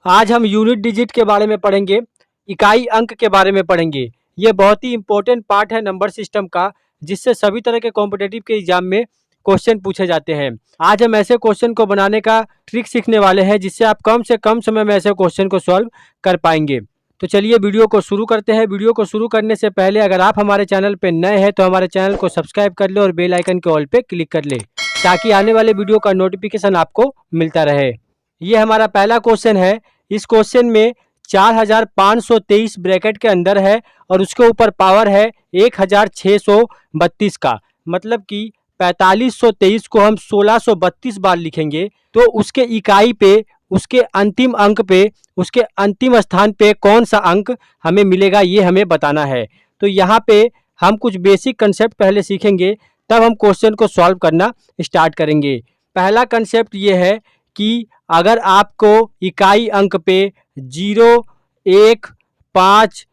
आज हम unit digit के बारे में पढ़ेंगे, इकाई अंक के बारे में पढ़ेंगे। ये बहुत ही इंपॉर्टेंट पार्ट है नंबर सिस्टम का, जिससे सभी तरह के कॉम्पिटिटिव के एग्जाम में क्वेश्चन पूछे जाते हैं। आज हम ऐसे क्वेश्चन को बनाने का ट्रिक सीखने वाले हैं, जिससे आप कम से कम समय में ऐसे क्वेश्चन को सॉल्व कर पाएंगे। तो चलिए वीडियो को शुरू करते हैं। वीडियो को शुरू करने से पहले अगर आप हमारे चैनल पर नए हैं तो हमारे चैनल को सब्सक्राइब कर ले और बेल आइकन के ऑल पे क्लिक कर ले, ताकि आने वाले वीडियो का नोटिफिकेशन आपको मिलता रहे। ये हमारा पहला क्वेश्चन है। इस क्वेश्चन में 4523 ब्रैकेट के अंदर है और उसके ऊपर पावर है 1632 का, मतलब कि 4523 को हम 1632 बार लिखेंगे तो उसके इकाई पे, उसके अंतिम अंक पे, उसके अंतिम स्थान पे कौन सा अंक हमें मिलेगा, ये हमें बताना है। तो यहाँ पे हम कुछ बेसिक कंसेप्ट पहले सीखेंगे, तब हम क्वेश्चन को सॉल्व करना स्टार्ट करेंगे। पहला कंसेप्ट ये है कि अगर आपको इकाई अंक पे 0, 1, 5,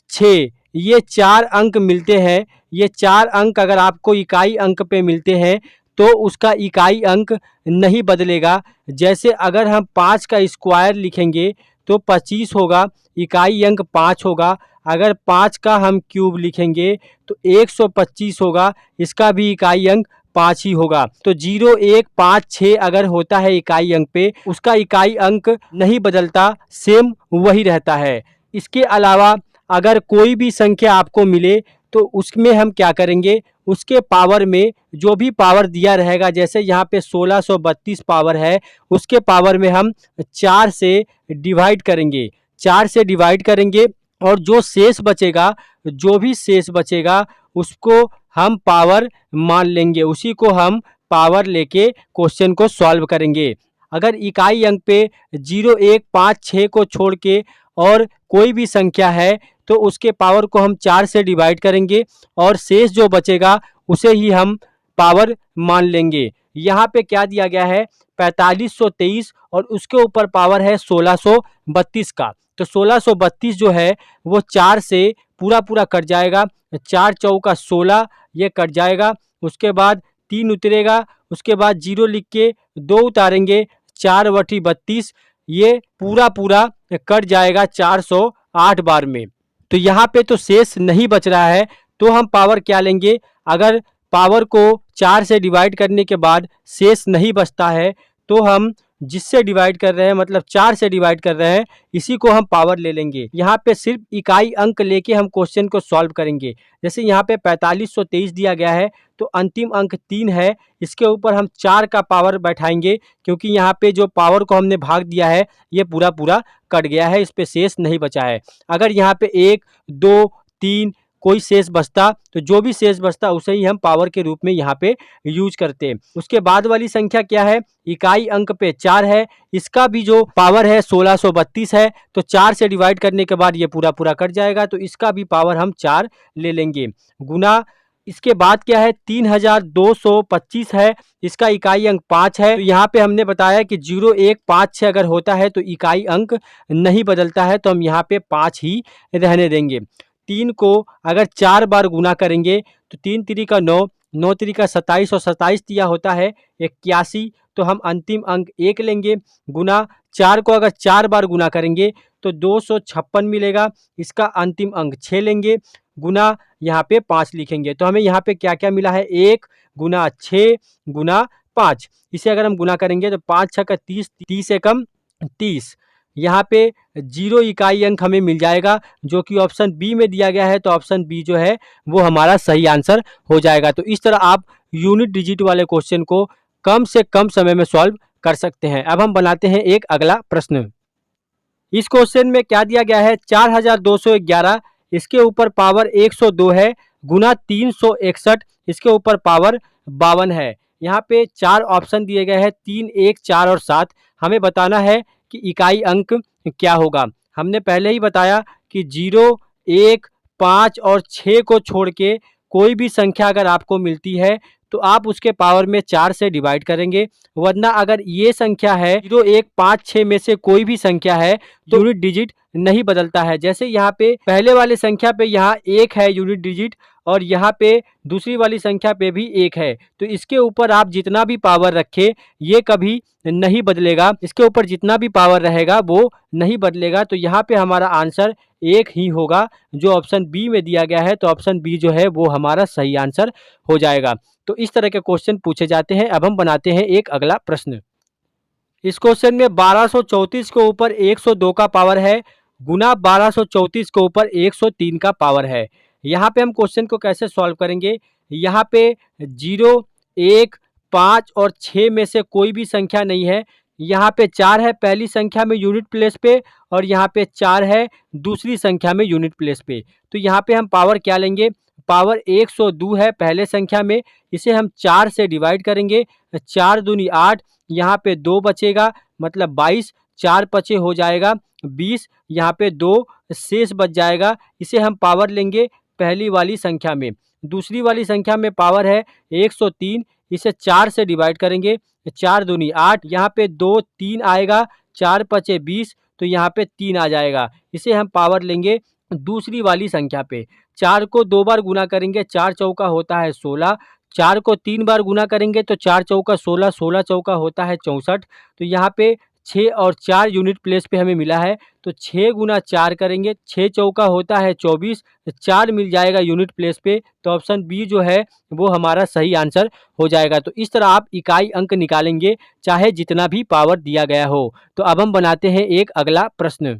6 ये 4 अंक मिलते हैं, ये 4 अंक अगर आपको इकाई अंक पे मिलते हैं तो उसका इकाई अंक नहीं बदलेगा। जैसे अगर हम 5 का स्क्वायर लिखेंगे तो 25 होगा, इकाई अंक 5 होगा। अगर 5 का हम क्यूब लिखेंगे तो 125 होगा, इसका भी इकाई अंक 5 ही होगा। तो 0, 1, 5, 6 अगर होता है इकाई अंक पे, उसका इकाई अंक नहीं बदलता, सेम वही रहता है। इसके अलावा अगर कोई भी संख्या आपको मिले तो उसमें हम क्या करेंगे, उसके पावर में जो भी पावर दिया रहेगा, जैसे यहाँ पे 1632 पावर है, उसके पावर में हम 4 से डिवाइड करेंगे। 4 से डिवाइड करेंगे और जो शेष बचेगा, जो भी शेष बचेगा उसको हम पावर मान लेंगे, उसी को हम पावर लेके क्वेश्चन को सॉल्व करेंगे। अगर इकाई अंक पे 0, 1, 5, 6 को छोड़ के और कोई भी संख्या है तो उसके पावर को हम 4 से डिवाइड करेंगे और शेष जो बचेगा उसे ही हम पावर मान लेंगे। यहाँ पे क्या दिया गया है, 4523 और उसके ऊपर पावर है 1632 का। तो 1632 जो है वो 4 से पूरा कट जाएगा, 4 चौका 16 ये कट जाएगा। उसके बाद 3 उतरेगा, उसके बाद 0 लिख के 2 उतारेंगे, 4 बटी 32 ये पूरा कट जाएगा 408 बार में। तो यहाँ पे तो शेष नहीं बच रहा है, तो हम पावर क्या लेंगे, अगर पावर को 4 से डिवाइड करने के बाद शेष नहीं बचता है तो हम जिससे डिवाइड कर रहे हैं, मतलब 4 से डिवाइड कर रहे हैं, इसी को हम पावर ले लेंगे। यहाँ पे सिर्फ इकाई अंक लेके हम क्वेश्चन को सॉल्व करेंगे। जैसे यहाँ पे 4523 दिया गया है तो अंतिम अंक 3 है, इसके ऊपर हम 4 का पावर बैठाएंगे, क्योंकि यहाँ पे जो पावर को हमने भाग दिया है ये पूरा कट गया है, इस पे शेष नहीं बचा है। अगर यहाँ पे 1, 2, 3 कोई शेष बचता तो जो भी शेष बचता उसे ही हम पावर के रूप में यहाँ पे यूज करते हैं। उसके बाद वाली संख्या क्या है, इकाई अंक पे 4 है, इसका भी जो पावर है 1632 है, तो 4 से डिवाइड करने के बाद ये पूरा कट जाएगा, तो इसका भी पावर हम 4 ले लेंगे। गुना इसके बाद क्या है, 3225 है, इसका इकाई अंक 5 है। तो यहाँ पे हमने बताया कि 0, 1, 5, 6 अगर होता है तो इकाई अंक नहीं बदलता है, तो हम यहाँ पे 5 ही रहने देंगे। 3 को अगर 4 बार गुना करेंगे तो 3 3 का 9, 9 3 का 27 और 27 दिया होता है 81, तो हम अंतिम अंक 1 लेंगे। गुना 4 को अगर 4 बार गुना करेंगे तो 256 मिलेगा, इसका अंतिम अंक 6 लेंगे। गुना यहाँ पे 5 लिखेंगे, तो हमें यहाँ पे क्या क्या मिला है, 1 गुना 6 गुना 5। इसे अगर हम गुना करेंगे तो 5 6 का 30, 30 से कम 30। यहाँ पे 0 इकाई अंक हमें मिल जाएगा, जो कि ऑप्शन बी में दिया गया है, तो ऑप्शन बी जो है वो हमारा सही आंसर हो जाएगा। तो इस तरह आप यूनिट डिजिट वाले क्वेश्चन को कम से कम समय में सॉल्व कर सकते हैं। अब हम बनाते हैं एक अगला प्रश्न। इस क्वेश्चन में क्या दिया गया है, 4211, इसके ऊपर पावर 102 है, गुना 361, इसके ऊपर पावर 52 है। यहाँ पे 4 ऑप्शन दिए गए हैं, 3, 1, 4 और 7। हमें बताना है कि इकाई अंक क्या होगा। हमने पहले ही बताया कि 0, 1, 5 और 6 को छोड़ के कोई भी संख्या अगर आपको मिलती है तो आप उसके पावर में 4 से डिवाइड करेंगे, वरना अगर ये संख्या है 0, 1, 5, 6 में से कोई भी संख्या है तो यूनिट डिजिट नहीं बदलता है। जैसे यहाँ पे पहले वाले संख्या पे यहाँ 1 है यूनिट डिजिट और यहाँ पे दूसरी वाली संख्या पे भी 1 है। तो इसके ऊपर आप जितना भी पावर रखें ये कभी नहीं बदलेगा, इसके ऊपर जितना भी पावर रहेगा वो नहीं बदलेगा। तो यहाँ पे हमारा आंसर 1 ही होगा जो ऑप्शन बी में दिया गया है। तो ऑप्शन बी जो है वो हमारा सही आंसर हो जाएगा। तो इस तरह के क्वेश्चन पूछे जाते हैं। अब हम बनाते हैं एक अगला प्रश्न। इस क्वेश्चन में 1234 के ऊपर 102 का पावर है गुना 1234 के ऊपर 103 का पावर है। यहाँ पे हम क्वेश्चन को कैसे सॉल्व करेंगे? यहाँ पे 0, 1, 5 और 6 में से कोई भी संख्या नहीं है। यहाँ पे 4 है पहली संख्या में यूनिट प्लेस पे और यहाँ पे 4 है दूसरी संख्या में यूनिट प्लेस पे। तो यहाँ पे हम पावर क्या लेंगे? पावर 102 है पहले संख्या में, इसे हम 4 से डिवाइड करेंगे। 4 दूनी 8, यहाँ पे 2 बचेगा मतलब 22, 4 पचे हो जाएगा 20, यहाँ पे 2 शेष बच जाएगा। इसे हम पावर लेंगे पहली वाली संख्या में। दूसरी वाली संख्या में पावर है 103, इसे 4 से डिवाइड करेंगे। 4 दूनी 8, यहाँ पे 2 3 आएगा, 4 पचे 20, तो यहाँ पे 3 आ जाएगा। इसे हम पावर लेंगे दूसरी वाली संख्या पे। 4 को 2 बार गुना करेंगे, 4 चौका होता है 16। 4 को 3 बार गुना करेंगे तो 4 चौका 16, 16 चौका होता है 64। तो यहाँ पे 6 और 4 यूनिट प्लेस पे हमें मिला है। तो 6 गुना 4 करेंगे, 6 चौका होता है 24, 4 मिल जाएगा यूनिट प्लेस पे। तो ऑप्शन बी जो है वो हमारा सही आंसर हो जाएगा। तो इस तरह आप इकाई अंक निकालेंगे चाहे जितना भी पावर दिया गया हो। तो अब हम बनाते हैं एक अगला प्रश्न।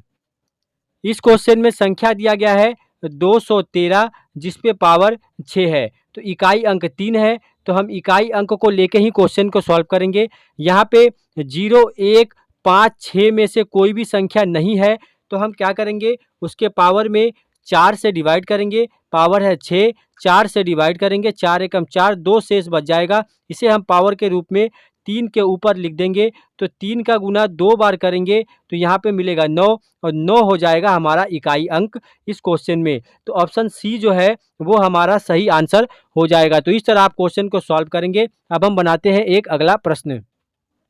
इस क्वेश्चन में संख्या दिया गया है 213 जिसपे पावर 6 है। तो इकाई अंक 3 है। तो हम इकाई अंक को लेके ही क्वेश्चन को सॉल्व करेंगे। यहाँ पे 0, 1, 5, 6 में से कोई भी संख्या नहीं है। तो हम क्या करेंगे? उसके पावर में 4 से डिवाइड करेंगे। पावर है 6, 4 से डिवाइड करेंगे, 4 एकम 4, 2 शेष बच जाएगा। इसे हम पावर के रूप में 3 के ऊपर लिख देंगे। तो 3 का गुना 2 बार करेंगे तो यहाँ पे मिलेगा 9 और 9 हो जाएगा हमारा इकाई अंक इस क्वेश्चन में। तो ऑप्शन सी जो है वो हमारा सही आंसर हो जाएगा। तो इस तरह आप क्वेश्चन को सॉल्व करेंगे। अब हम बनाते हैं एक अगला प्रश्न।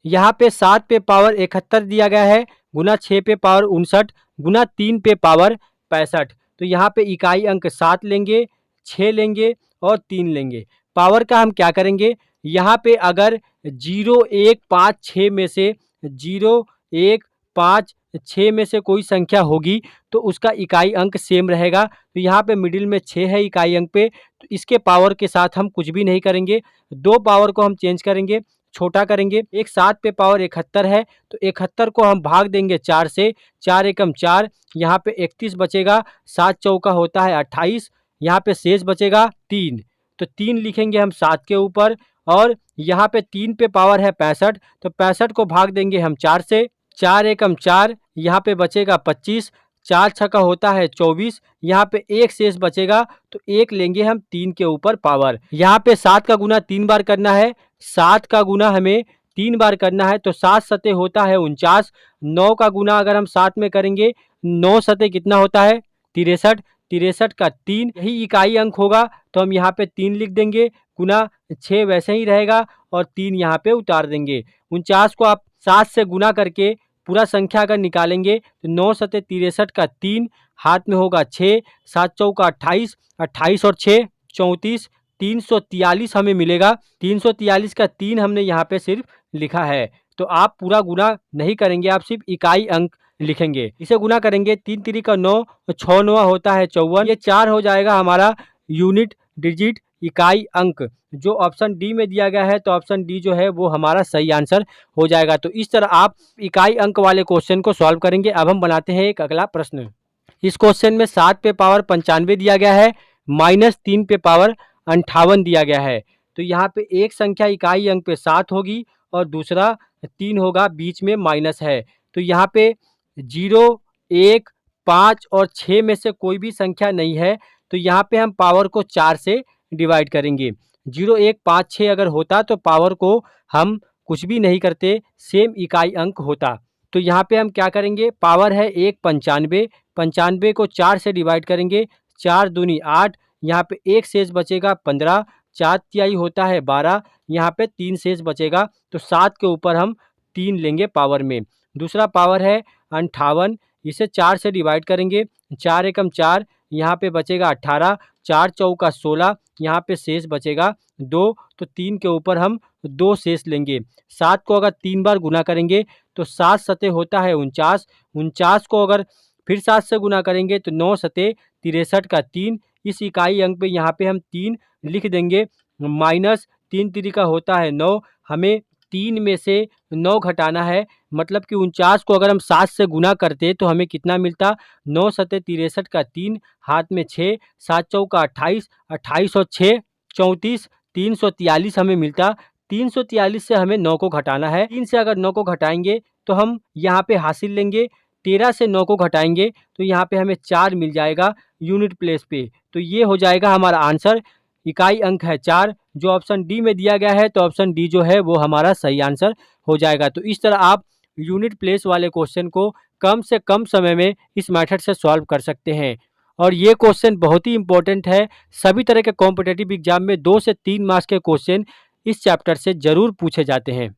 यहाँ पे 7 पे पावर 71 दिया गया है गुना 6 पे पावर 59 गुना 3 पे पावर 65। तो यहाँ पे इकाई अंक 7 लेंगे, 6 लेंगे और 3 लेंगे। पावर का हम क्या करेंगे? यहाँ पे अगर 0, 1, 5, 6 में से 0, 1, 5, 6 में से कोई संख्या होगी तो उसका इकाई अंक सेम रहेगा। तो यहाँ पे मिडिल में 6 है इकाई अंक पे, तो इसके पावर के साथ हम कुछ भी नहीं करेंगे। 2 पावर को हम चेंज करेंगे, छोटा करेंगे। एक 7 पे पावर 71 है तो 71 को हम भाग देंगे 4 से, 4 एकम 4, यहाँ पे 31 बचेगा, 7 चौका होता है 28, यहाँ पे शेष बचेगा 3। तो 3 लिखेंगे हम 7 के ऊपर और यहाँ पे 3 पे पावर है 65, तो 65 को भाग देंगे हम 4 से, 4 एकम 4, यहाँ पे बचेगा 25, 4 छक्का होता है 24, यहाँ पे 1 शेष बचेगा तो 1 लेंगे हम 3 के ऊपर पावर। यहाँ पे 7 का गुना 3 बार करना है, 7 का गुना हमें 3 बार करना है तो 7 सते होता है 49। 9 का गुना अगर हम 7 में करेंगे, 9 सते कितना होता है 63, 63 का 3 यही इकाई अंक होगा। तो हम यहाँ पे 3 लिख देंगे, गुना 6 वैसे ही रहेगा और 3 यहाँ पे उतार देंगे। 49 को आप 7 से गुना करके पूरा संख्या अगर निकालेंगे तो 9 सते 63 का 3, हाथ में होगा 6, 7 चौका 28, 28 और 6 34, 343 हमें मिलेगा। 343 का 3 हमने यहाँ पे सिर्फ लिखा है। तो आप पूरा गुना नहीं करेंगे, आप सिर्फ इकाई अंक लिखेंगे। इसे गुना करेंगे 3 3 का 9 और 6 9 होता है 54। ये 4 हो जाएगा हमारा यूनिट डिजिट इकाई अंक जो ऑप्शन डी में दिया गया है। तो ऑप्शन डी जो है वो हमारा सही आंसर हो जाएगा। तो इस तरह आप इकाई अंक वाले क्वेश्चन को सॉल्व करेंगे। अब हम बनाते हैं एक अगला प्रश्न। इस क्वेश्चन में 7 पे पावर 95 दिया गया है, -3 पे पावर 58 दिया गया है। तो यहाँ पे एक संख्या इकाई अंक पे 7 होगी और दूसरा 3 होगा, बीच में माइनस है। तो यहाँ पे 0, 1, 5 और 6 में से कोई भी संख्या नहीं है। तो यहाँ पे हम पावर को 4 से डिवाइड करेंगे। 0, 1, 5, 6 अगर होता तो पावर को हम कुछ भी नहीं करते, सेम इकाई अंक होता। तो यहाँ पे हम क्या करेंगे? पावर है 1 95, 95 को 4 से डिवाइड करेंगे, 4 दूनी 8, यहाँ पे 1 शेष बचेगा 15, 4 तिहाई होता है 12, यहाँ पे 3 शेष बचेगा। तो 7 के ऊपर हम 3 लेंगे पावर में। दूसरा पावर है 58, इसे 4 से डिवाइड करेंगे, 4 एकम 4, यहाँ पे बचेगा 18, 4 चौका 16, यहाँ पे शेष बचेगा 2, तो 3 के ऊपर हम 2 शेष लेंगे। 7 को अगर 3 बार गुना करेंगे तो 7 सते होता है 49, 49 को अगर फिर 7 से गुना करेंगे तो 9 सते 63 का 3, इस इकाई अंक पे यहाँ पे हम 3 लिख देंगे, माइनस 3 तिरिका होता है 9, हमें 3 में से 9 घटाना है, मतलब कि 49 को अगर हम 7 से गुना करते तो हमें कितना मिलता, 9 सते 63 का 3, हाथ में 6, 7 चौका 28, 28 और 6 34, 343 हमें मिलता। 343 से हमें 9 को घटाना है, 3 से अगर 9 को घटाएंगे तो हम यहाँ पे हासिल लेंगे, 13 से 9 को घटाएंगे तो यहाँ पे हमें 4 मिल जाएगा यूनिट प्लेस पे। तो ये हो जाएगा हमारा आंसर, इकाई अंक है 4, जो ऑप्शन डी में दिया गया है, तो ऑप्शन डी जो है वो हमारा सही आंसर हो जाएगा। तो इस तरह आप यूनिट प्लेस वाले क्वेश्चन को कम से कम समय में इस मेथड से सॉल्व कर सकते हैं। और ये क्वेश्चन बहुत ही इंपॉर्टेंट है, सभी तरह के कॉम्पिटिटिव एग्जाम में 2 से 3 मार्क्स के क्वेश्चन इस चैप्टर से जरूर पूछे जाते हैं।